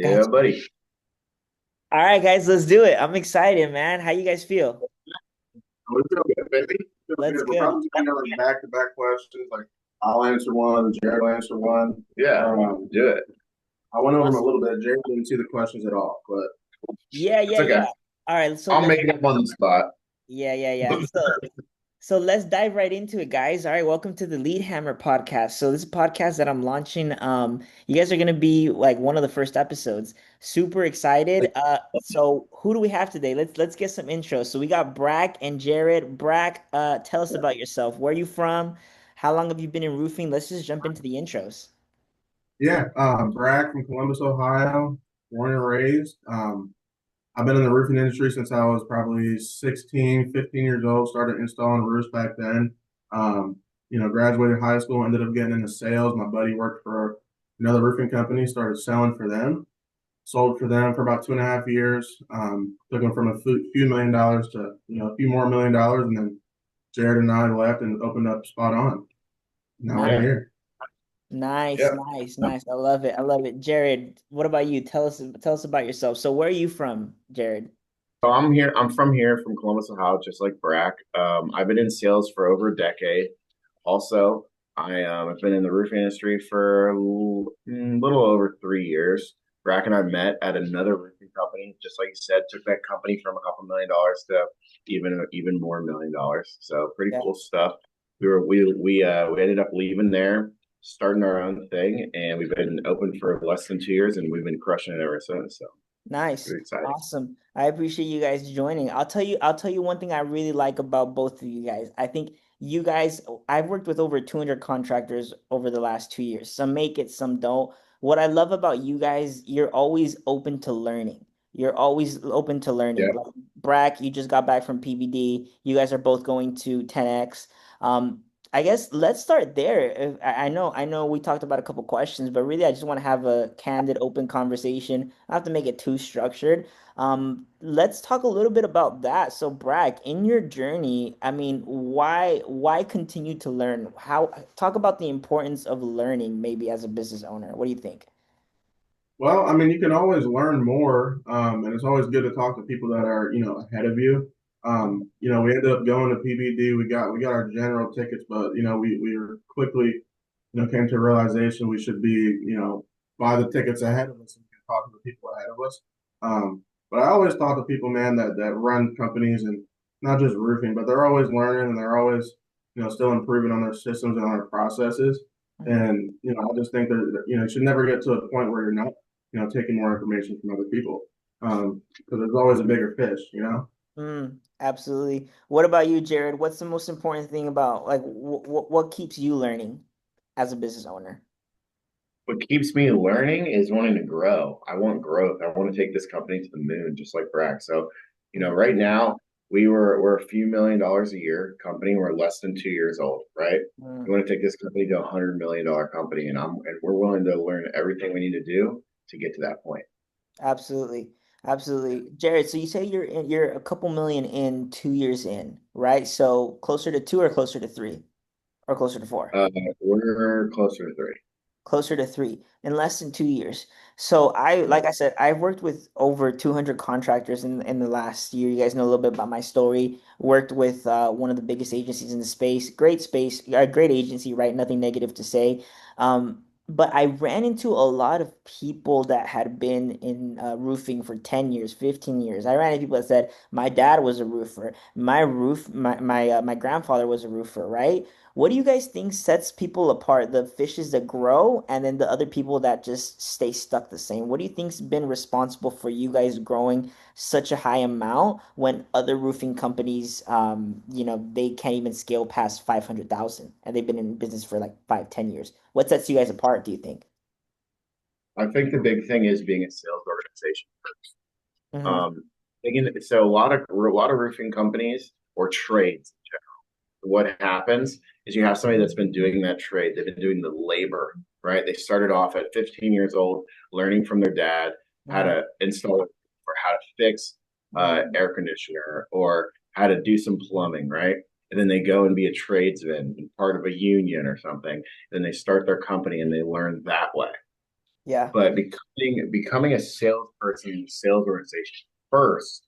Yeah, That's buddy. all right, guys. Let's do it. I'm excited, man. How you guys feel? We feel good, baby. Feel Let's good. We're good. probably going to like back-to-back questions. Like I'll answer one, Jared will answer one. Yeah, do it. I went over them a Awesome. little bit. Jared didn't see the questions at all, but Yeah, it's yeah, okay. yeah. All right. So I'll let's. make it up on the spot. Yeah, yeah, yeah. So let's dive right into it, guys. All right. Welcome to the Lead Hammer podcast. So this is a podcast that I'm launching. You guys are gonna be like one of the first episodes. Super excited. So who do we have today? Let's get some intros. So we got Brack and Jared. Brack, tell us about yourself. Where are you from? How long have you been in roofing? Let's just jump into the intros. Yeah, Brad from Columbus, Ohio, born and raised. I've been in the roofing industry since I was probably 16, 15 years old. Started installing roofs back then. Um, graduated high school, ended up getting into sales. My buddy worked for another roofing company, started selling for them. Sold for them for about 2.5 years. Took them from a few million dollars to a few more million dollars, and then Jared and I left and opened up Spot On. Now we're Nice. here. Nice, Yeah. nice, nice. I love it. I love it. Jared, what about you? Tell us about yourself. So where are you from, Jared? So I'm here. I'm from here, from Columbus, Ohio, just like Brack. I've been in sales for over a decade. Also, I've been in the roofing industry for little over 3 years. Brack and I met at another roofing company, just like you said. Took that company from a couple million dollars to even more million dollars. So pretty Yeah. cool stuff. We ended up leaving there, starting our own thing, and we've been open for less than 2 years, and we've been crushing it ever since. So Nice. pretty exciting. Awesome. I appreciate you guys joining. I'll tell you one thing I really like about both of you guys. I think you guys, I've worked with over 200 contractors over the last 2 years. Some make it, some don't. What I love about you guys, you're always open to learning. You're always open to learning. Yeah. Like Brack, you just got back from PBD. You guys are both going to 10X. I guess let's start there. I know we talked about a couple questions, but really I just want to have a candid, open conversation. I have to make it too structured. Let's talk a little bit about that. So, Bragg, in your journey, I mean, why continue to learn? How talk about the importance of learning maybe as a business owner. What do you think? Well, I mean, you can always learn more, and it's always good to talk to people that are, ahead of you. We ended up going to PBD. We got our general tickets, but we were quickly, came to a realization we should be, buy the tickets ahead of us and talk to the people ahead of us. But I always talk to people, man, that run companies and not just roofing, but they're always learning and they're always, still improving on their systems and on their processes. Mhm. And I just think that you should never get to a point where you're not taking more information from other people. Because there's always a bigger fish. Absolutely. What about you, Jared? What's the most important thing about like what keeps you learning as a business owner? What keeps me learning is wanting to grow. I want growth. I want to take this company to the moon, just like Brack. So, Mhm. right now we're a few million dollars a year company. We're less than 2 years old, right? We Mm, want to take this company to $100 million company, and we're willing to learn everything we need to do to get to that point. absolutely. Absolutely. Jared, so you say you're a couple million in 2 years in, right? So closer to two or closer to three or closer to four? Uh, we're closer to three. Closer to three in less than 2 years. So like I said, I've worked with over 200 contractors in the last year. You guys know a little bit about my story. Worked with one of the biggest agencies in the space, a great agency, right? Nothing negative to say. But I ran into a lot of people that had been in roofing for 10 years, 15 years. I ran into people that said, my dad was a roofer. My grandfather was a roofer, right? What do you guys think sets people apart? The fishes that grow and then the other people that just stay stuck the same. What do you think's been responsible for you guys growing such a high amount when other roofing companies, they can't even scale past 500,000 and they've been in business for like 5, 10 years. What sets you guys apart, do you think? I think the big thing is being a sales organization. Hmm. Um, so a lot of roofing companies or trades, what happens is you have somebody that's been doing that trade. They've been doing the labor, right? They started off at 15 years old, learning from their dad how Hmm. to install or how to fix Hmm. air conditioner or how to do some plumbing, right? And then they go and be a tradesman, part of a union or something. Then they start their company and they learn that way. Yeah, But becoming a salesperson in a sales organization first,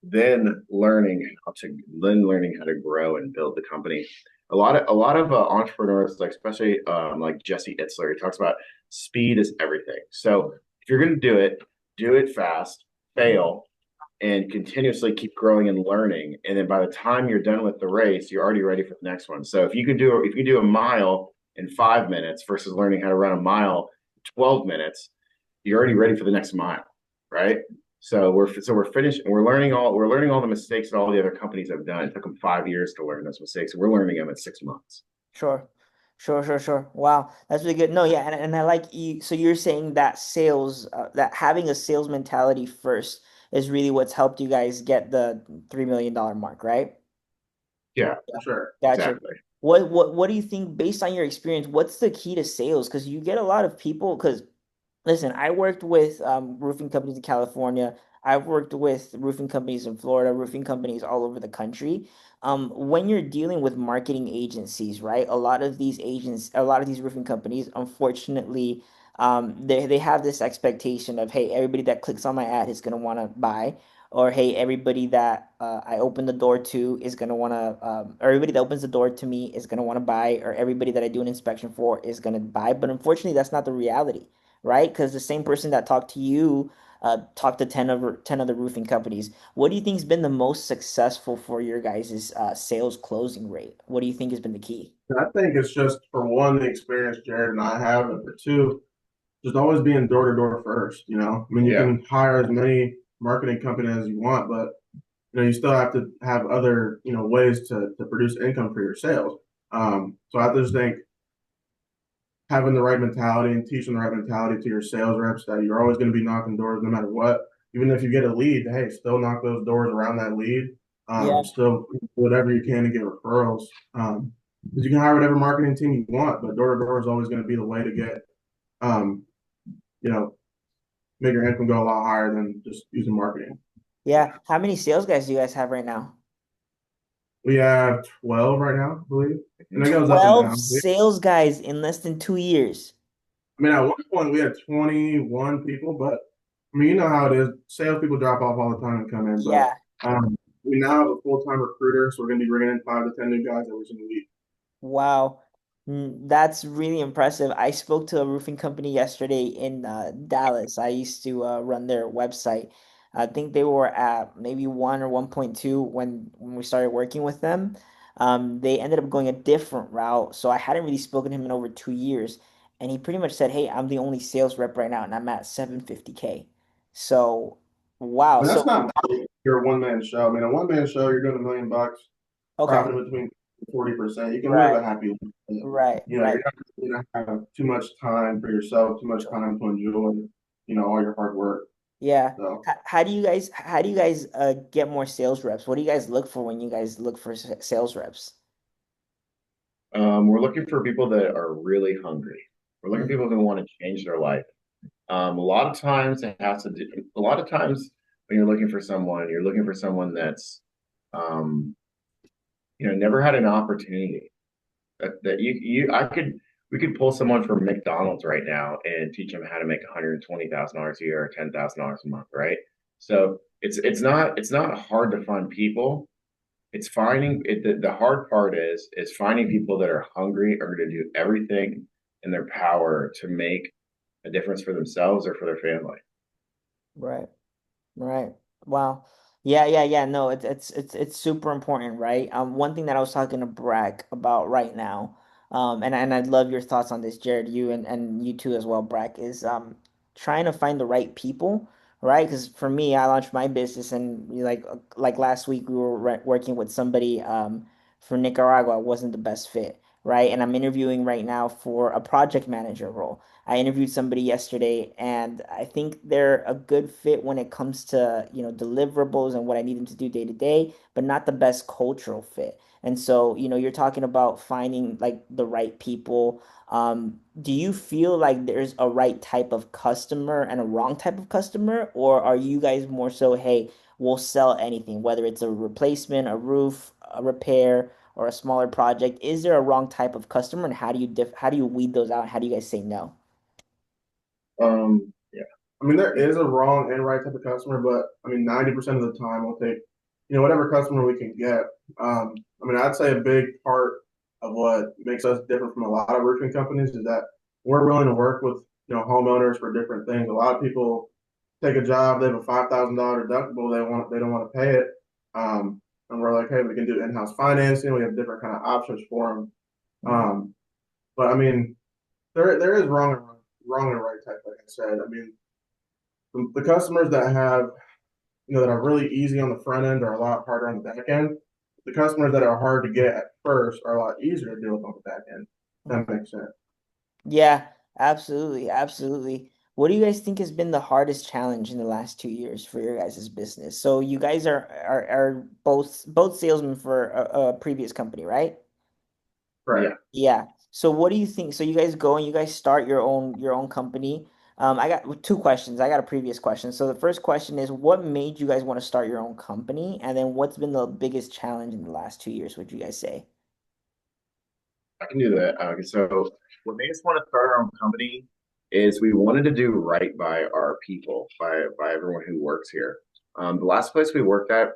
then learning how to grow and build the company. A lot of entrepreneurs, like especially like Jesse Itzler, he talks about speed is everything. So if you're going to do it fast, fail, and continuously keep growing and learning. And then by the time you're done with the race, you're already ready for the next one. So if you do a mile in 5 minutes versus learning how to run a mile in 12 minutes, you're already ready for the next mile, right? So we're finished. We're learning all the mistakes that all the other companies have done. It took them 5 years to learn those mistakes. We're learning them in 6 months. sure. Sure, sure, sure. Wow, that's really good. No, yeah, and I like you. So you're saying that sales, that having a sales mentality first is really what's helped you guys get the $3 million mark, right? Yeah, For sure. Gotcha. exactly. What do you think based on your experience, what's the key to sales? Because you get a lot of people, because listen, I worked with roofing companies in California. I've worked with roofing companies in Florida, roofing companies all over the country. When you're dealing with marketing agencies, right? A lot of these roofing companies, unfortunately, they have this expectation of, hey, everybody that clicks on my ad is gonna want to buy, or hey, everybody that I open the door to is gonna want to, or everybody that opens the door to me is gonna want to buy, or everybody that I do an inspection for is gonna buy. But unfortunately, that's not the reality, right? Because the same person that talked to you talked to 10 other roofing companies. What do you think has been the most successful for your guys' sales closing rate? What do you think has been the key? I think it's just for one, the experience Jared and I have, and for two, just always being door to door first. I mean, you Yeah. can hire as many marketing companies as you want, but you still have to have other ways to produce income for your sales. So I just think having the right mentality and teaching the right mentality to your sales reps that you're always going to be knocking doors no matter what. Even if you get a lead, hey, still knock those doors around that lead. Yeah, Still do whatever you can to get referrals. Because you can hire whatever marketing team you want, but door to door is always going to be the way to get, um, you know, make your income go a lot higher than just using marketing. yeah. How many sales guys do you guys have right now? We have 12 right now, I believe, and it goes up and 12 down. sales guys in less than 2 years. I mean, at one point we had 21 people, but I mean, you know how it is. Salespeople drop off all the time and come in, but Yeah. we now have a full-time recruiter, so we're going to be bringing in 5 to 10 new guys every single week. Wow. That's really impressive. I spoke to a roofing company yesterday in Dallas. I used to run their website. I think they were at maybe 1 or 1.2 when we started working with them. They ended up going a different route. So I hadn't really spoken to him in over 2 years. And he pretty much said, hey, I'm the only sales rep right now, and I'm at 750K. So, wow. I mean, So, that's not your one-man show. I mean, a one-man show, you're doing $1 million, okay. profit between 40%. You can live Right, a happy life. right, right. You're not going to have too much time for yourself, too much time to enjoy, all your hard work. Yeah. So How do you guys get more sales reps? What do you guys look for when you guys look for sales reps? We're looking for people that are really hungry. We're looking for Mm, people who want to change their life. A lot of times it has to do, a lot of times when you're looking for someone that's, um, never had an opportunity that we could pull someone from McDonald's right now and teach them how to make $120,000 a year or $10,000 a month, right? So it's not hard to find people. It's finding it. The hard part is finding people that are hungry or to do everything in their power to make a difference for themselves or for their family. right. Right. Wow. Yeah, yeah, yeah. No, it's super important, right? One thing that I was talking to Brack about right now, and I'd love your thoughts on this, Jared, you and you too as well, Brack, is trying to find the right people, right? Because for me, I launched my business, and like last week we were working with somebody for Nicaragua. It wasn't the best fit, right? And I'm interviewing right now for a project manager role. I interviewed somebody yesterday, and I think they're a good fit when it comes to, deliverables and what I need them to do day to day, but not the best cultural fit. And so, you're talking about finding like the right people. Do you feel like there's a right type of customer and a wrong type of customer, or are you guys more so, hey, we'll sell anything, whether it's a replacement, a roof, a repair, or a smaller project? Is there a wrong type of customer, and how do you weed those out? How do you guys say no? Yeah. I mean, there is a wrong and right type of customer, but I mean, 90% of the time we'll take, whatever customer we can get. I mean, I'd say a big part of what makes us different from a lot of roofing companies is that we're willing to work with, homeowners for different things. A lot of people take a job, they have a $5,000 deductible, they don't want to pay it. And we're like, hey, we can do in-house financing. We have different kind of options for them. Um, but I mean, there is wrong and right type, like I said. I mean, the customers that have, that are really easy on the front end are a lot harder on the back end. The customers that are hard to get at first are a lot easier to deal with on the back end. That makes sense. Yeah, absolutely, absolutely. What do you guys think has been the hardest challenge in the last 2 years for your guys' business? So you guys are both salesmen for a previous company, right? Yeah. Yeah. So what do you think? So you guys go and you guys start your own company. I got two questions. I got a previous question. So the first question is, what made you guys want to start your own company? And then what's been the biggest challenge in the last 2 years, would you guys say? I can do that. So what made us want to start our own company is we wanted to do right by our people, by everyone who works here. The last place we worked at,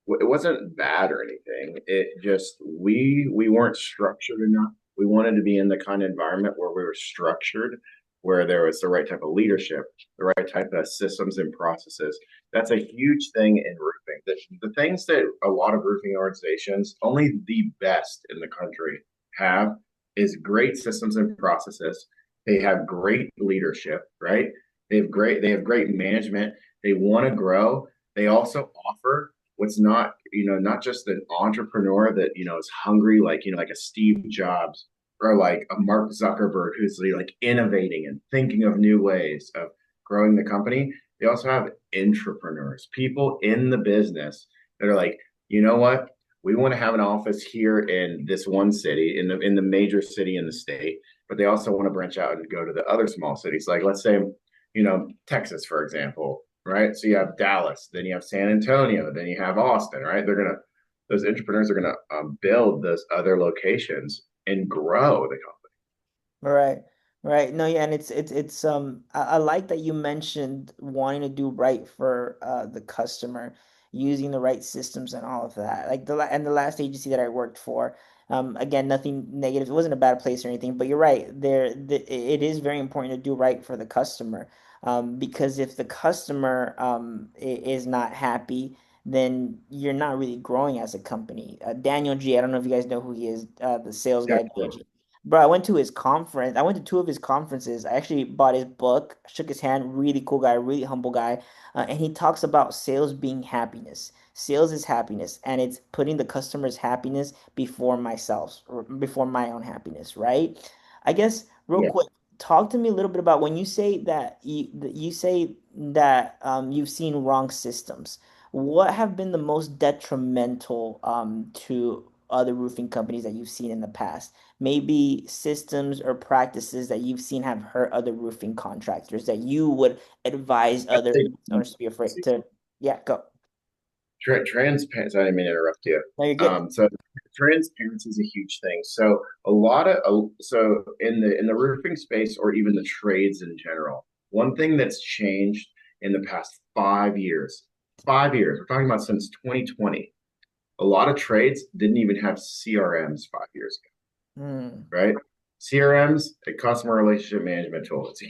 it wasn't bad or anything. It just we weren't structured enough. We wanted to be in the kind of environment where we were structured, where there was the right type of leadership, the right type of systems and processes. That's a huge thing in roofing. The things that a lot of roofing organizations, only the best in the country, have is great systems and processes. They have great leadership, right? They have great management. They want to grow. They also offer what's not, not just an entrepreneur that, is hungry, like, like a Steve Jobs or like a Mark Zuckerberg who's like innovating and thinking of new ways of growing the company. They also have entrepreneurs, people in the business that are like, you know what? We want to have an office here in this one city, in the major city in the state, but they also want to branch out and go to the other small cities. Like let's say, Texas, for example, right? So you have Dallas, then you have San Antonio, then you have Austin, right? Those entrepreneurs are gonna build those other locations and grow the company. Right, right. No, yeah, and I like that you mentioned wanting to do right for the customer, using the right systems and all of that. Like the last agency that I worked for, again, nothing negative. It wasn't a bad place or anything, but you're right. It is very important to do right for the customer, because if the customer is not happy, then you're not really growing as a company. Daniel G, I don't know if you guys know who he is, the sales Yeah, guy, Daniel G. Bro, I went to his conference. I went to two of his conferences. I actually bought his book, shook his hand, really cool guy, really humble guy. And he talks about sales being happiness. Sales is happiness, and it's putting the customer's happiness before myself, or before my own happiness, right? I guess real yeah. quick, talk to me a little bit about when you say that you've seen wrong systems. What have been the most detrimental to other roofing companies that you've seen in the past? Maybe systems or practices that you've seen have hurt other roofing contractors that you would advise I'd other say owners to be afraid to. Yeah, go. transparency. I didn't mean to interrupt you. No, you're good. So transparency is a huge thing. So a lot of so in the roofing space or even the trades in general, one thing that's changed in the past 5 years, 5 years, we're talking about since 2020, a lot of trades didn't even have CRMs 5 years Mm, ago, right? CRMs, a customer relationship management tool. It's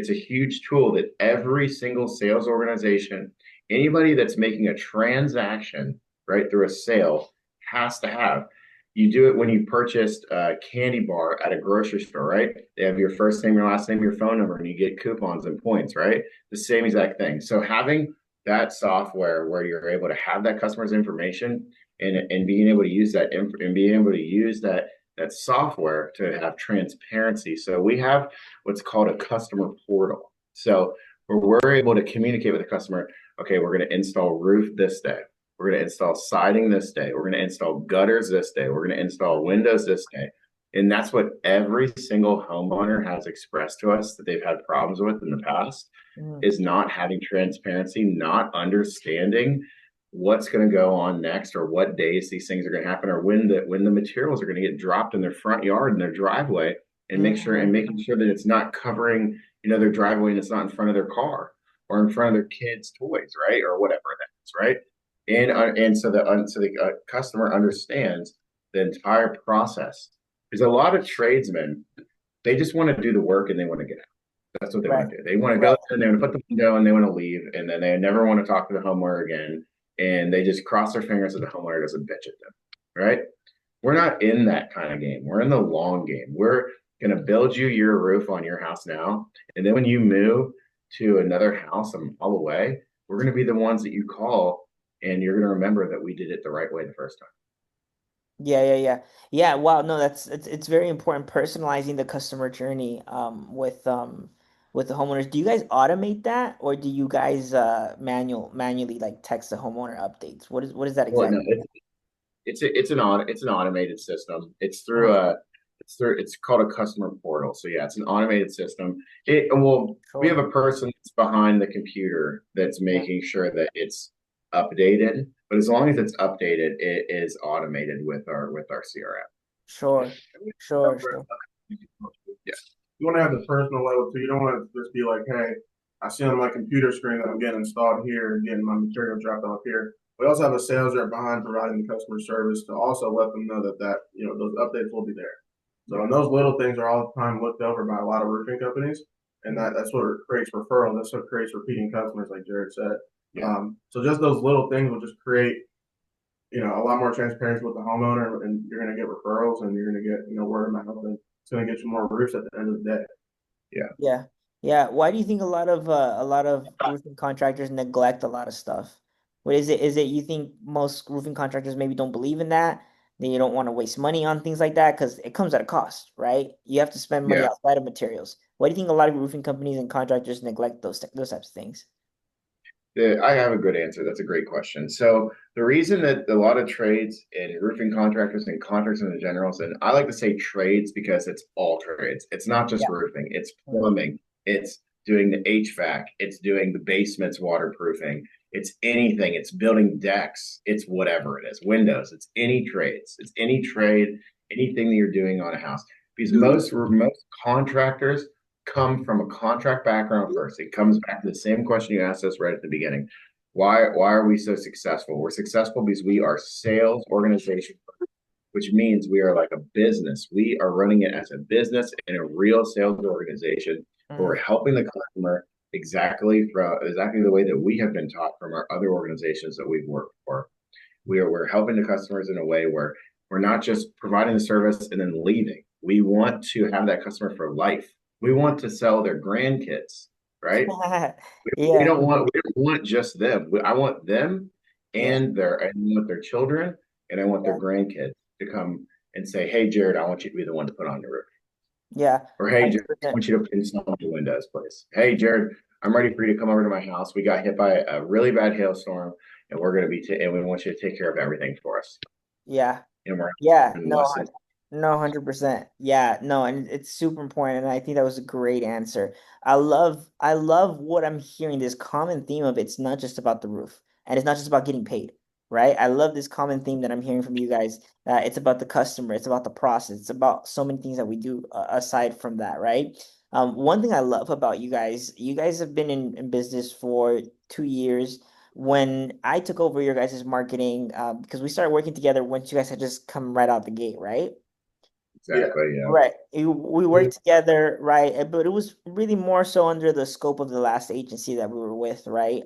a huge tool that every single sales organization, anybody that's making a transaction, right, through a sale has to have. You do it when you purchased a candy bar at a grocery store, right? They have your first name, your last name, your phone number, and you get coupons and points, right? The same exact thing. So having that software where you're able to have that customer's information and being able to use that software to have transparency. So we have what's called a customer portal. So where we're able to communicate with the customer, okay, we're going to install roof this day. We're going to install siding this day. We're going to install gutters this day. We're going to install windows this day. And that's what every single homeowner has expressed to us that they've had problems with in the past mm, is not having transparency, not understanding what's going to go on next or what days these things are going to happen or when the materials are going to get dropped in their front yard in their driveway and mm, making sure that it's not covering their driveway and it's not in front of their car or in front of their kids' toys, right? Or whatever that is, right? And so the customer understands the entire process. Because a lot of tradesmen, they just want to do the work and they want to get out. That's what they Right. want to do. They want to Right. go and they want to put the window and they want to leave, and then they never want to talk to the homeowner again. And they just cross their fingers that the homeowner doesn't bitch at them, right? We're not in that kind of game. We're in the long game. We're going to build you your roof on your house now. And then when you move to another house a mile away, we're going to be the ones that you call, and you're going to remember that we did it the right way the first time. Yeah, yeah, yeah. Yeah, wow, no, it's very important personalizing the customer journey with the homeowners. Do you guys automate that or do you guys manually like text the homeowner updates? What is that Well, no, exactly? it's an automated system. Uh-huh. It's called a customer portal. So yeah, it's an automated system. We have Sure. a person that's behind the computer that's Yeah. making sure that it's updated. But as long as it's updated, it is automated with our CRM. Sure. Sure, sure. Yeah. You want to have the personal level too. You don't want to just be like, hey, I see on my computer screen that I'm getting installed here and getting my material dropped off here. We also have a sales rep behind providing the customer service to also let them know that those updates will be there. So and those little things are all the time looked over by a lot of roofing companies, and that's what creates referrals. That's what creates repeating customers, like Jared said. Yeah. So just those little things will just create a lot more transparency with the homeowner, and you're going to get referrals, and you're going to get word of mouth, and it's going to get you more roofs at the end of the day. Yeah. Yeah. Yeah. Why do you think a lot of roofing contractors neglect a lot of stuff? What is it? Is it you think most roofing contractors maybe don't believe in that? Then you don't want to waste money on things like that because it comes at a cost, right? You have to spend money Yeah. outside of materials. Why do you think a lot of roofing companies and contractors neglect those types of things? I have a good answer. That's a great question. So the reason that a lot of trades and roofing contractors and contractors in general, and I like to say trades because it's all trades. It's not just Yeah. roofing. It's Mhm. plumbing. It's doing the HVAC. It's doing the basements waterproofing. It's anything. It's building decks. It's whatever it is. Windows. It's any trades. It's any trade. Anything that you're doing on a house. Because most contractors come from a contract background first. It comes back to the same question you asked us right at the beginning. Why are we so successful? We're successful because we are sales organization, which means we are like a business. We are running it as a business and a real sales organization where we're Mhm. helping the customer exactly the way that we have been taught from our other organizations that we've worked for. We're helping the customers in a way where we're not just providing the service and then leaving. We want to have that customer for life. We want to sell their grandkids, right? Yeah. We don't want just them. I want them Yeah. and their children, and I want their Yeah. grandkids to come and say, "Hey, Jared, I want you to be the one to put on your roof." Yeah. Or, "Hey, Jared, I 100%. want you to install the windows, please." "Hey, Jared, I'm ready for you to come over to my house. We got hit by a really bad hailstorm, and and we want you to take care of everything for us." Yeah. And we're Yeah. in No, less than. no, 100%. Yeah, no, and it's super important, and I think that was a great answer. I love what I'm hearing, this common theme of it's not just about the roof, and it's not just about getting paid, right? I love this common theme that I'm hearing from you guys. It's about the customer, it's about the process, it's about so many things that we do aside from that, right? One thing I love about you guys have been in business for 2 years. When I took over your guys' marketing, because we started working together once you guys had just come right out the gate, right? Yeah. Exactly, yeah. Right. We worked together, right? But it was really more so under the scope of the last agency that we were with, right?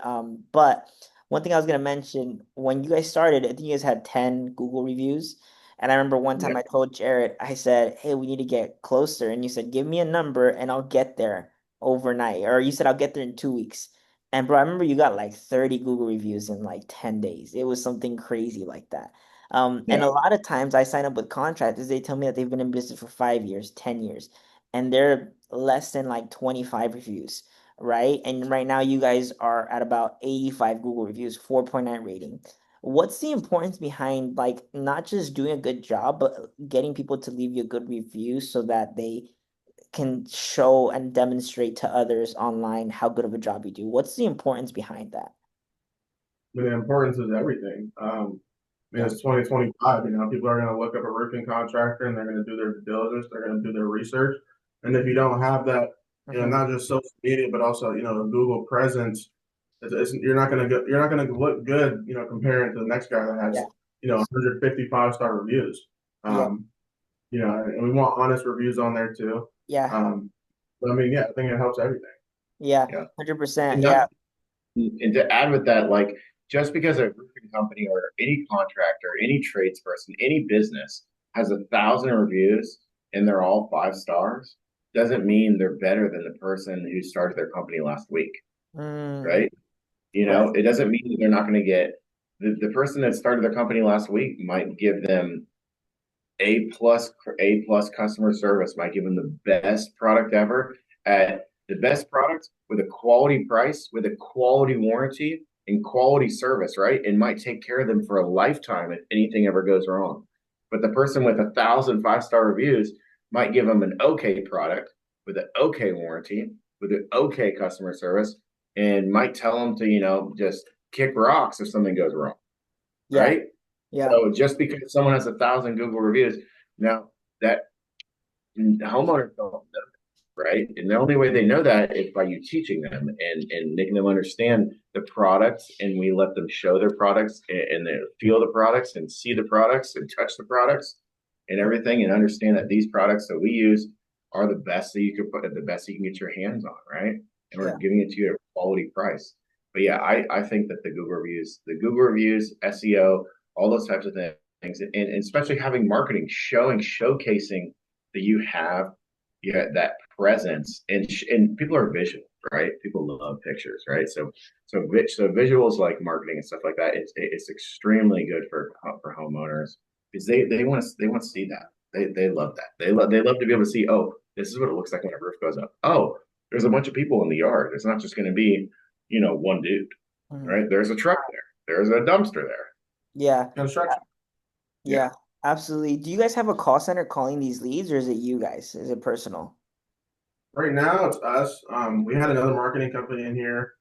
But one thing I was gonna mention, when you guys started, I think you guys had 10 Google reviews. And I remember one Yeah. time I told Jared, I said, "Hey, we need to get closer." And you said, "Give me a number and I'll get there overnight." Or you said, "I'll get there in 2 weeks." And bro, I remember you got like 30 Google reviews in like 10 days. It was something crazy like that. And Yeah. a lot of times I sign up with contractors, they tell me that they've been in business for 5 years, 10 years, and they're less than like 25 reviews, right? And right now you guys are at about 85 Google reviews, 4.9 rating. What's the importance behind like not just doing a good job, but getting people to leave you a good review so that they can show and demonstrate to others online how good of a job you do? What's the importance behind that? I mean, the importance is everything. Yeah. It's 2025. People are going to look up a roofing contractor and they're going to do their due diligence. They're going to do their research. And if you don't have that not just social media, but also, the Google presence. You're not gonna look good, comparing to the next guy that Yeah. has, 150 5-star reviews. Yeah. And we want honest reviews on there too. Yeah. But I mean, yeah, I think it helps everything. Yeah. Yeah. 100%. And Yeah. and to add with that, like just because a roofing company or any contractor, any tradesperson, any business has 1,000 reviews and they're all 5 stars, doesn't mean they're better than the person who started their company last week, Mm, right? right. It doesn't mean that they're not going to get the person that started their company last week might give them A plus customer service, might give them the best product ever at the best product with a quality price, with a quality warranty and quality service, right? And might take care of them for a lifetime if anything ever goes wrong. But the person with 1,000 5-star reviews might give them an okay product with an okay warranty, with an okay customer service, and might tell them to, just kick rocks if something goes wrong, Yeah. right? Yeah. So just because someone has 1,000 Google reviews, now that homeowners don't know that, right? And the only way they know that is by you teaching them and making them understand the products, and we let them show their products and they feel the products and see the products and touch the products and everything, and understand that these products that we use are the best that you can put the best that you can get your hands on, right? And we're Yeah. giving it to you at a quality price. But yeah, I think that the Google reviews, SEO, all those types of things, and especially having marketing, showcasing that you have that presence, and people are visual, right? People love pictures, right? So visuals like marketing and stuff like that, it's extremely good for homeowners because they want to see that. They love that. They love to be able to see, oh, this is what it looks like when a roof goes up. Oh, there's a bunch of people in the yard. It's not just going to be, one dude, Mhm. right? There's a truck there. There's a dumpster there. Yeah. Construction. Yeah. Yeah. Absolutely. Do you guys have a call center calling these leads, or is it you guys? Is it personal? Right now, it's us. We had another marketing company in here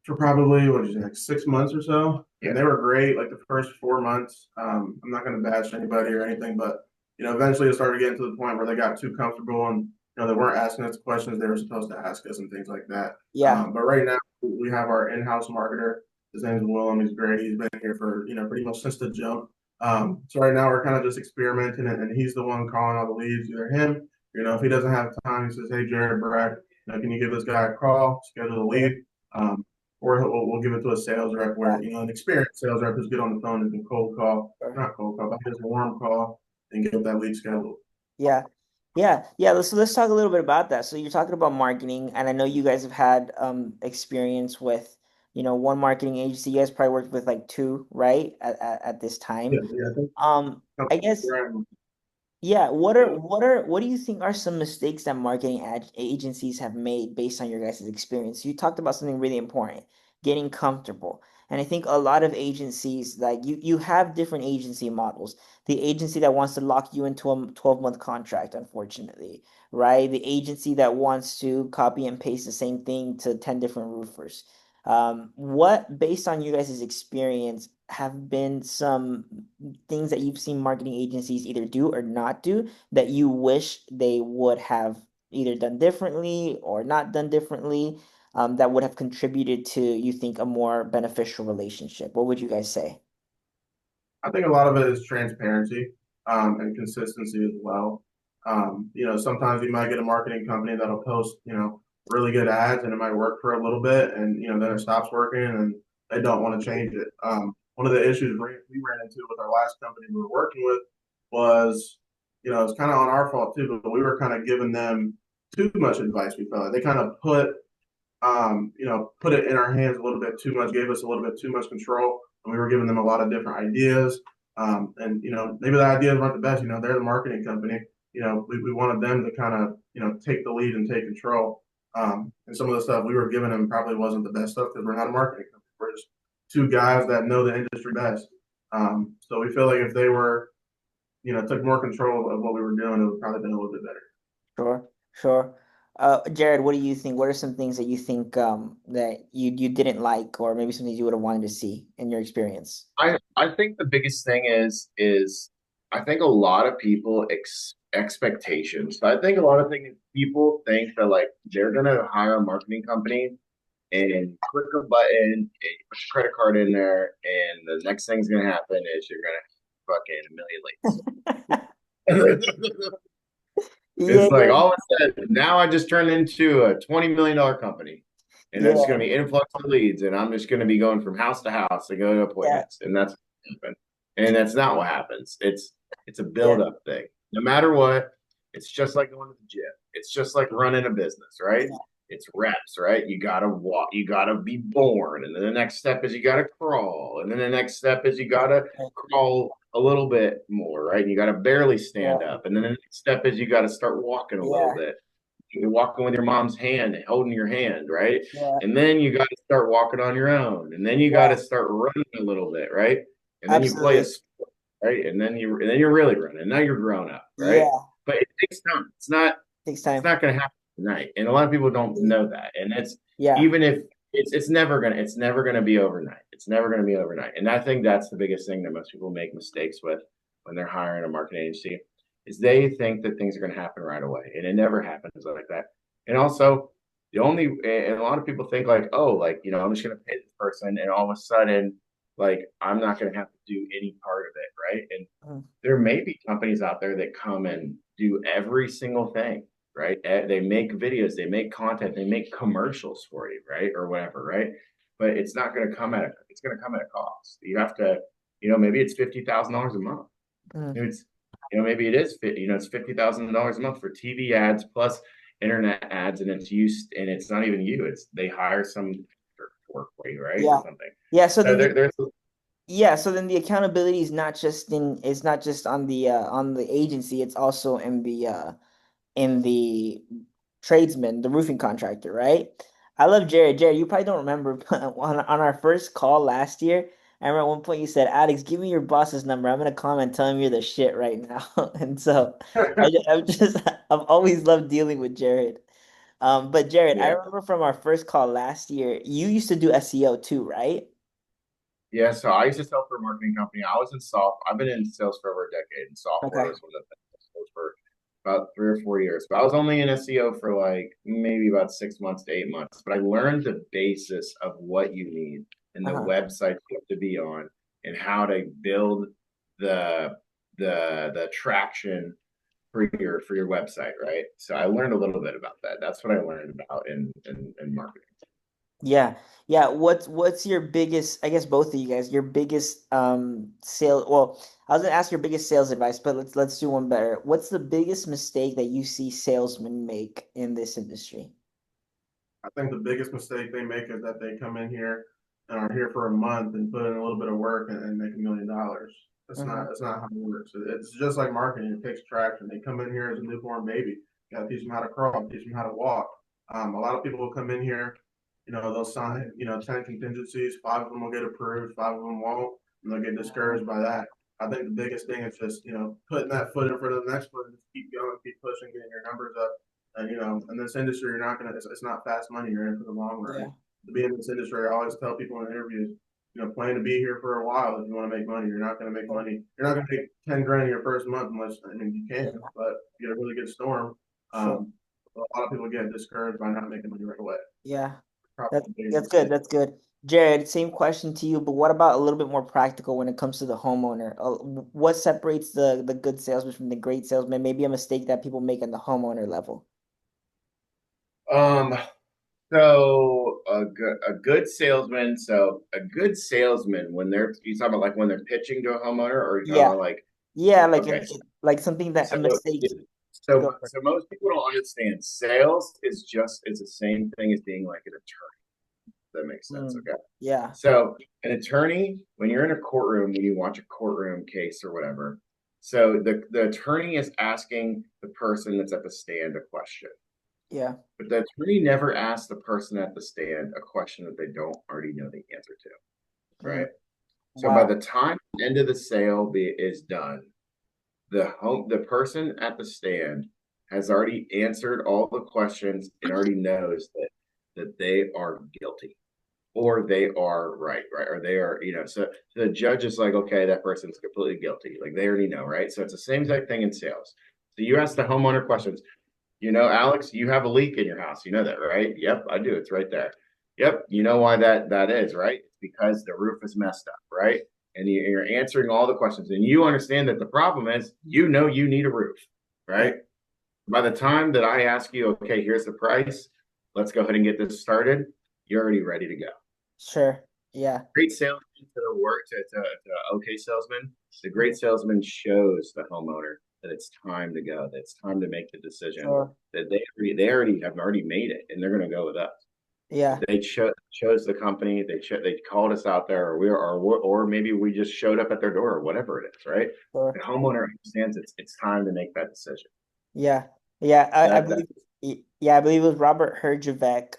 for probably what is it, like 6 months or so, Yeah. and they were great. Like the first 4 months, I'm not going to bash anybody or anything, but eventually it started getting to the point where they got too comfortable and they weren't asking us questions they were supposed to ask us and things like that. Yeah. But right now we have our in-house marketer. His name's Willem. He's great. He's been here for pretty much since the jump. So right now we're kind of just experimenting, and he's the one calling all the leads. Either him, if he doesn't have time, he says, "Hey, Jared, Brad, can you give this guy a call, schedule a lead?" Or we'll give it to a sales rep where, an experienced sales rep who's good on the phone and can cold call, not cold call, but just warm call and get that lead scheduled. Yeah. Yeah. Yeah. Let's talk a little bit about that. So you're talking about marketing, and I know you guys have had experience with, one marketing agency. You guys probably worked with like two, right? At this Yeah, time. yeah, I think I guess, yeah, what do you think are some mistakes that marketing agencies have made based on your guys' experience? You talked about something really important, getting comfortable. And I think a lot of agencies, like you have different agency models. The agency that wants to lock you into a 12-month contract, unfortunately, right? The agency that wants to copy and paste the same thing to 10 different roofers. What, based on you guys' experience, have been some things that you've seen marketing agencies either do or not do that you wish they would have either done differently or not done differently, that would have contributed to, you think, a more beneficial relationship? What would you guys say? I think a lot of it is transparency, and consistency as well. Sometimes you might get a marketing company that'll post, really good ads and it might work for a little bit and, then it stops working and they don't want to change it. One of the issues we ran into with our last company we were working with was, it's kind of on our fault too, but we were kind of giving them too much advice. We felt like they kind of put it in our hands a little bit too much, gave us a little bit too much control, and we were giving them a lot of different ideas. And maybe the ideas weren't the best. They're the marketing company. We wanted them to kind of take the lead and take control. And some of the stuff we were giving them probably wasn't the best stuff because we're not a marketing company. We're just two guys that know the industry best. So we feel like if they were, took more control of what we were doing, it would probably been a little bit better. Sure, sure. Jared, what do you think? What are some things that you think that you didn't like, or maybe some things you would have wanted to see in your experience? I think the biggest thing is I think a lot of people expectations. I think a lot of things people think that like they're gonna hire a marketing company and click a button and you put your credit card in there, and the next thing's gonna happen is you're gonna fucking a million leads. Yeah, It's like yeah, all of a sudden now I just turned into a $20 million company, and it's yeah, gonna be influx of leads, and I'm just gonna be going from house to house to go to yeah, appointments, and that's what happens. And that's not what happens. It's a yeah, build up thing. No matter what, it's just like going to the gym. It's just like running a business, right? yeah, It's reps, right? You gotta walk, you gotta be born, and then the next step is you gotta crawl, and then the next step is you gotta crawl a little bit more, right? You gotta barely stand yeah, up, and then the next step is you gotta start walking a little yeah, bit. You're walking with your mom's hand, holding your hand, right? yeah, And then you got to start walking on your own, and then you got yeah, to start running a little bit, right? And then you play a absolutely. sport, right? And then you're really running. Now you're grown up, right? Yeah, But it takes time. It's not takes it's time. not going to happen tonight, and a lot of people don't know that. And it's Yeah, even if it's never gonna be overnight. It's never gonna be overnight. And I think that's the biggest thing that most people make mistakes with when they're hiring a marketing agency is they think that things are gonna happen right away, and it never happens like that. And also, and a lot of people think like, oh, like I'm just gonna pay this person, and all of a sudden, like I'm not gonna have to do any part of it, right? And mhm, there may be companies out there that come and do every single thing, right? They make videos, they make content, they make commercials for you, right? Or whatever, right? But it's going to come at a cost. You have to, maybe it's $50,000 a month. mhm. Maybe maybe it is, it's $50,000 a month for TV ads plus internet ads, and it's not even you. They hire some to work for you, right? Or Yeah, something. yeah. So So then the there's yeah, so then the accountability is not just on the agency, it's also in the tradesman, the roofing contractor, right? I love Jared. Jared, you probably don't remember, but on our first call last year, I remember at one point you said, Alex, give me your boss's number. I'm gonna call him and tell him you're the shit right now. And so I've always loved dealing with Jared. But Jared, I yeah. remember from our first call last year, you used to do SEO too, right? Yeah, so I used to sell for a marketing company. I've been in sales for over a decade, and software Okay. was one of the things I sold for about 3 or 4 years. But I was only in SEO for like maybe about 6 months to 8 months. But I learned the basis of what you need and the Uh-huh. website you have to be on, and how to build the the traction for your website, right? So I learned a little bit about that. That's what I learned about in marketing. Yeah. Yeah. What's your biggest, I guess both of you guys, your biggest sale, well, I was gonna ask your biggest sales advice, but let's do one better. What's the biggest mistake that you see salesmen make in this industry? I think the biggest mistake they make is that they come in here and are here for a month and put in a little bit of work and make $1 million. Hmm. That's not how it works. It's just like marketing. It takes traction. They come in here as a newborn baby. You got to teach them how to crawl, teach them how to walk. A lot of people will come in here, they'll sign, 10 contingencies. 5 of them will get approved, 5 of them won't, and they'll get discouraged by that. I think the biggest thing is just, putting that foot in front of the next foot and just keep going, keep pushing, getting your numbers up. And in this industry, you're not gonna. It's not fast money. You're in for the long run. Yeah. To be in this industry, I always tell people in interviews, plan to be here for a while if you want to make money. You're not gonna make money. You're not gonna make 10 grand in your first month unless you can. Yeah. But you get a really good storm. Sure. A lot of people get discouraged by not making money right away. Yeah. Probably That's the biggest that's good. mistake. That's good. Jared, same question to you, but what about a little bit more practical when it comes to the homeowner? What separates the good salesman from the great salesman? Maybe a mistake that people make on the homeowner level. Um, So a good salesman when you talking about like when they're pitching to a homeowner, or you talking Yeah. about like Yeah, like okay, like something that a so mistake. so Go for it. so most people don't understand sales is just it's the same thing as being like an attorney. If that makes sense, Mm, okay? yeah, So an attorney, when you're in a courtroom, when you watch a courtroom case or whatever, so the attorney is asking the person that's at the stand a question. yeah. But the attorney never asks the person at the stand a question that they don't already know the answer to, Mm, right? So by wow. the time the end of the is done, the person at the stand has already answered all the questions and already knows that they are guilty or they are right, or they are, so the judge is like, okay, that person's completely guilty. Like they already know, right? So it's the same exact thing in sales. So you ask the homeowner questions. You know, Alex, you have a leak in your house. You know that, right? Yep, I do. It's right there. Yep, you know why that is, right? It's because the roof is messed up, right? And you're answering all the questions, and you understand that the problem is, you know, you need a roof, Yeah, right? By the time that I ask you, okay, here's the price, let's go ahead and get this started, you're already ready to go. sure. Yeah. Great salesman to the work to okay salesman. The great salesman shows the homeowner that it's time to go, that it's time to make the decision, Sure. that they already have already made it and they're going to go with us. Yeah. They chose the company, they called us out there, or maybe we just showed up at their door, or whatever it is, right? Sure. The homeowner understands it's time to make that decision. Yeah. Yeah. I That believe yeah, I believe it was Robert Herjavec,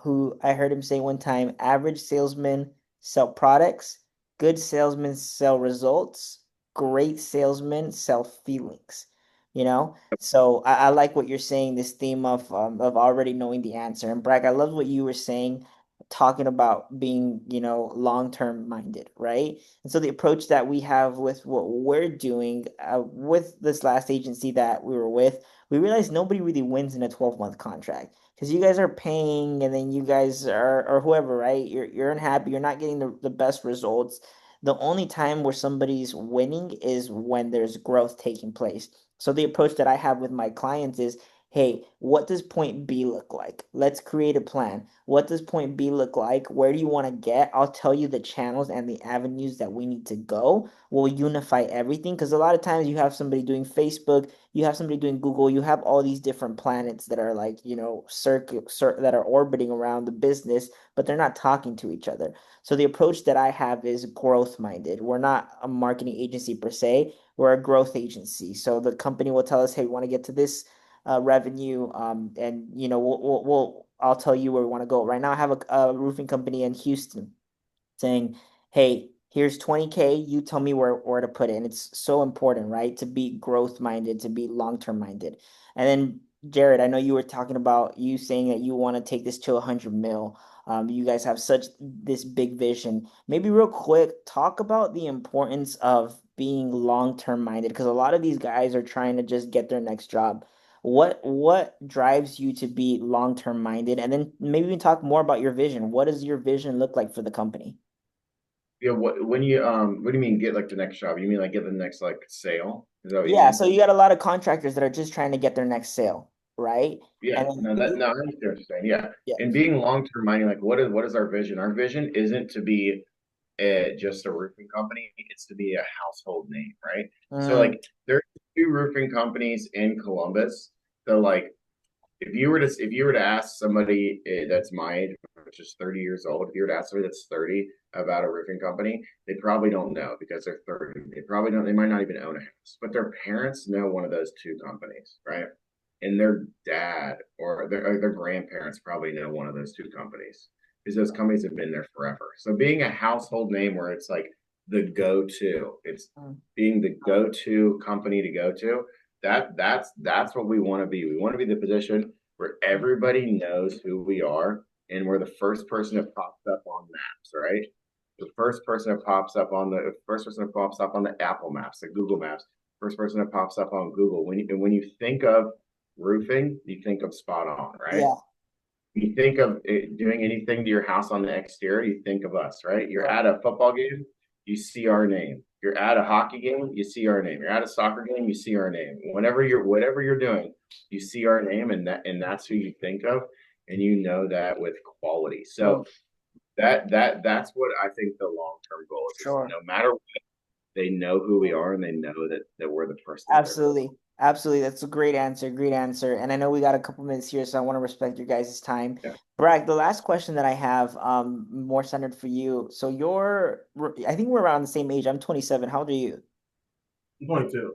who I heard him say one time, average salesmen sell products, good salesmen sell results, great salesmen sell feelings, you know? So I like what you're saying, this theme of already knowing the answer. And Bragg, I love what you were saying, talking about being, long-term minded, right? And so the approach that we have with what we're doing with this last agency that we were with, we realized nobody really wins in a 12-month contract because you guys are paying and then you guys are, or whoever, right? You're unhappy, you're not getting the best results. The only time where somebody's winning is when there's growth taking place. So the approach that I have with my clients is, hey, what does point B look like? Let's create a plan. What does point B look like? Where do you want to get? I'll tell you the channels and the avenues that we need to go. We'll unify everything because a lot of times you have somebody doing Facebook, you have somebody doing Google, you have all these different planets that are like, that are orbiting around the business, but they're not talking to each other. So the approach that I have is growth minded. We're not a marketing agency per se, we're a growth agency. So the company will tell us, hey, we want to get to this revenue, and I'll tell you where we want to go. Right now, I have a roofing company in Houston saying, hey, here's 20K, you tell me where to put it. And it's so important, right? To be growth minded, to be long-term minded. And then Jared, I know you were talking about you saying that you want to take this to 100 mil. You guys have such this big vision. Maybe real quick, talk about the importance of being long-term minded because a lot of these guys are trying to just get their next job. What drives you to be long-term minded? And then maybe we can talk more about your vision. What does your vision look like for the company? Yeah, what do you mean get like the next job? You mean like get the next like sale? Is that what you Yeah, mean? so you got a lot of contractors that are just trying to get their next sale, right? Yeah, And then no, I understand what you're saying. Yeah, yeah. and being long term minded, like what is our vision? Our vision isn't to be just a roofing company; it's to be a household name, right? So Mm, like there's two roofing companies in Columbus. So like if you were to ask somebody that's my age, which is 30 years old, if you were to ask somebody that's 30 about a roofing company, they probably don't know because they're 30. They probably don't, they might not even own a house, but their parents know one of those two companies, right? And their dad or their grandparents probably know one of those two companies because those companies have been there forever. So being a household name where it's like the go-to, it's mm, being the go-to company to go to, that's what we want to be. We want to be the position where everybody knows who we are and we're the first person that pops up on maps, right? The first person that pops up on the Apple Maps, the Google Maps, first person that pops up on Google. When you think of roofing, you think of spot on, right? yeah, You think of doing anything to your house on the exterior, you think of us, right? You're sure. at a football game, you see our name. You're at a hockey game, you see our name. You're at a soccer game, you see our name. Whatever you're doing, you see our name, and that's who you think of, and you know that with quality. So Sure. that's what I think the long term goal is. Sure. No matter what, they know who we are, and they know that we're the person that they're going to. Absolutely. Absolutely. That's a great answer. Great answer. And I know we got a couple minutes here, so I want to respect your guys' time. Yeah. Bragg, the last question that I have, more centered for you. So I think we're around the same age. I'm 27. How old are you? 22.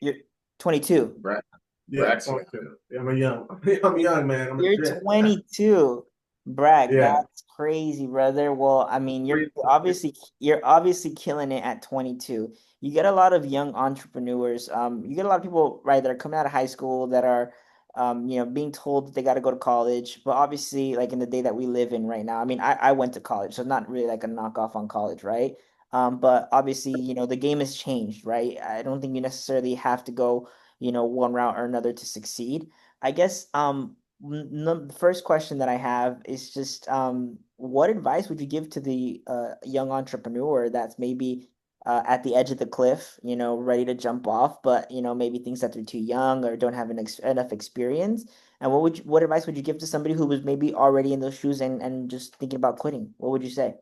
You're 22. Brad, Yeah, Braxton. 22. Yeah, I'm a young. I'm young, man. I'm a You're kid. 22. Bragg, Yeah. that's crazy, brother. Well, I mean, you're obviously killing it at 22. You get a lot of young entrepreneurs. You get a lot of people, right, that are coming out of high school that are being told that they got to go to college. But obviously, like in the day that we live in right now, I mean, I went to college, so it's not really like a knockoff on college, right? But obviously, the game has changed, right? I don't think you necessarily have to go, one route or another to succeed. I guess the first question that I have is just what advice would you give to the young entrepreneur that's maybe at the edge of the cliff, you know, ready to jump off, but you know, maybe thinks that they're too young or don't have enough experience? And what advice would you give to somebody who was maybe already in those shoes and just thinking about quitting? What would you say?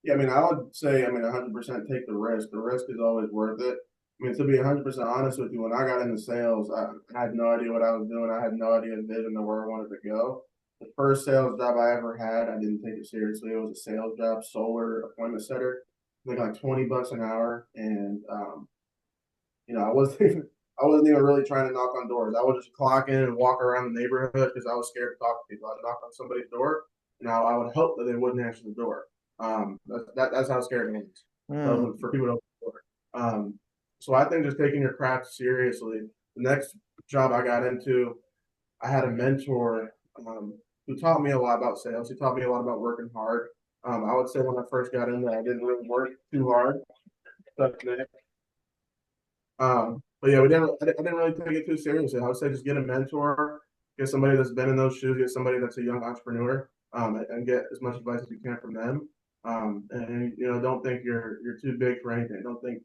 Yeah, I mean, I would say, 100% take the risk. The risk is always worth it. I mean, to be 100% honest with you, when I got into sales, I had no idea what I was doing. I had no idea the vision of where I wanted to go. The first sales job I ever had, I didn't take it seriously. It was a sales job, solar appointment setter, like $20 an hour, and I wasn't I wasn't even really trying to knock on doors. I would just clock in and walk around the neighborhood because I was scared to talk to people. I'd knock on somebody's door, and I would hope that they wouldn't answer the door. That's how scared it is. Hmm. So for people to open the door. So I think just taking your craft seriously. The next job I got into, I had a mentor who taught me a lot about sales. He taught me a lot about working hard. I would say when I first got in there, I didn't really work too hard. But but yeah, I didn't really take it too seriously. I would say just get a mentor, get somebody that's been in those shoes, get somebody that's a young entrepreneur, and get as much advice as you can from them. And don't think you're too big for anything. Don't think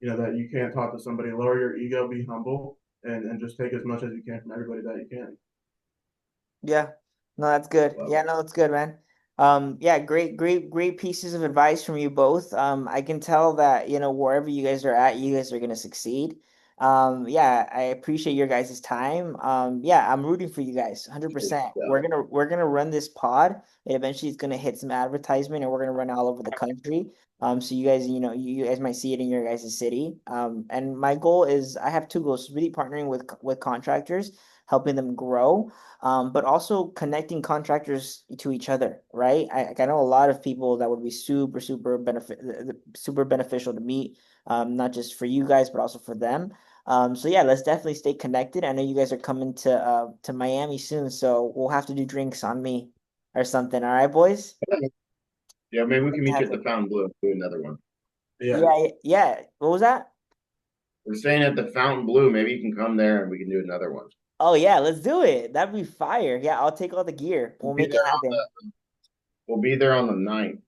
that you can't talk to somebody. Lower your ego, be humble, and just take as much as you can from everybody that you can. Yeah. No, that's good. Love Yeah, it. no, that's good, man. Yeah, great pieces of advice from you both. I can tell that, you know, wherever you guys are at, you guys are gonna succeed. Yeah, I appreciate your guys' time. Yeah, I'm rooting for you guys, 100%. Yeah. We're gonna run this pod, and eventually it's gonna hit some advertisement, and we're gonna run all over the country. So you guys, you guys might see it in your guys' city. And my goal is I have two goals: really partnering with contractors, helping them grow, but also connecting contractors to each other, right? I know a lot of people that would be super beneficial to meet, not just for you guys, but also for them. So yeah, let's definitely stay connected. I know you guys are coming to Miami soon, so we'll have to do drinks on me or something. All right, boys? Yeah, maybe we can meet you at the Happen. Fountain Blue and do another one. Yeah. Yeah. What was that? We're staying at the Fountain Blue. Maybe you can come there and we can do another one. Oh yeah, let's do it. That'd be fire. Yeah, I'll take all the gear. We'll We'll be make it there on happen. we'll be there on the 9th.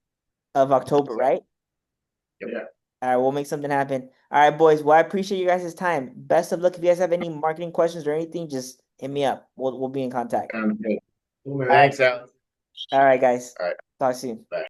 Of October, So, right? yep. Yeah. All right, we'll make something happen. All right, boys. Well, I appreciate you guys' time. Best of luck. If you guys have any marketing questions or anything, just hit me up. We'll be in contact. Sounds good. Cool, man. Thanks, Alex. All right, guys. All right. Talk soon. Bye.